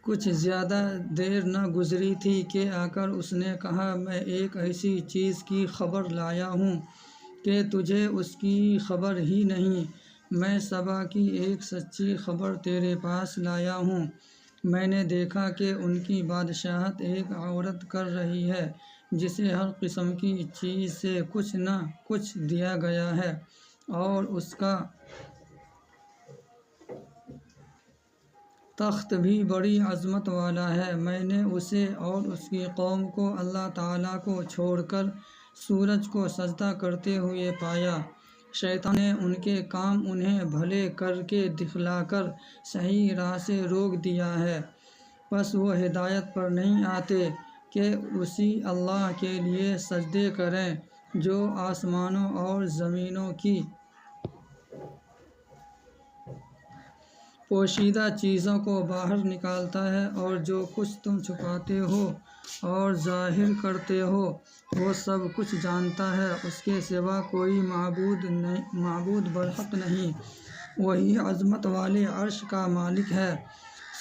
کچھ زیادہ دیر نہ گزری تھی کہ آ کر اس نے کہا، میں ایک ایسی چیز کی خبر لایا ہوں کہ تجھے اس کی خبر ہی نہیں۔ میں سبا کی ایک سچی خبر تیرے پاس لایا ہوں۔ میں نے دیکھا کہ ان کی بادشاہت ایک عورت کر رہی ہے جسے ہر قسم کی چیز سے کچھ نہ کچھ دیا گیا ہے، اور اس کا تخت بھی بڑی عظمت والا ہے۔ میں نے اسے اور اس کی قوم کو اللہ تعالیٰ کو چھوڑ کر سورج کو سجدہ کرتے ہوئے پایا۔ شیطان نے ان کے کام انہیں بھلے کر کے دکھلا کر صحیح راہ سے روک دیا ہے، پس وہ ہدایت پر نہیں آتے کہ اسی اللہ کے لیے سجدے کریں جو آسمانوں اور زمینوں کی پوشیدہ چیزوں کو باہر نکالتا ہے، اور جو کچھ تم چھپاتے ہو اور ظاہر کرتے ہو وہ سب کچھ جانتا ہے۔ اس کے سوا کوئی معبود برحق نہیں، وہی عظمت والے عرش کا مالک ہے۔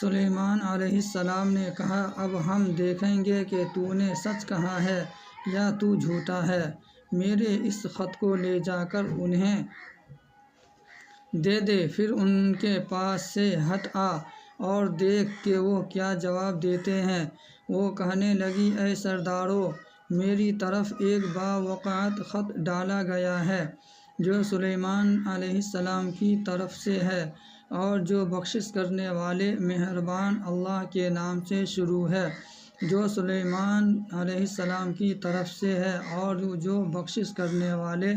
سلیمان علیہ السلام نے کہا، اب ہم دیکھیں گے کہ تو نے سچ کہا ہے یا تو جھوٹا ہے۔ میرے اس خط کو لے جا کر انہیں دے دے، پھر ان کے پاس سے ہٹ آ اور دیکھ کہ وہ کیا جواب دیتے ہیں۔ وہ کہنے لگی، اے سردارو، میری طرف ایک باوقعت خط ڈالا گیا ہے جو سلیمان علیہ السلام کی طرف سے ہے، اور جو بخشش کرنے والے مہربان اللہ کے نام سے شروع ہے، جو سلیمان علیہ السلام کی طرف سے ہے، اور جو بخشش کرنے والے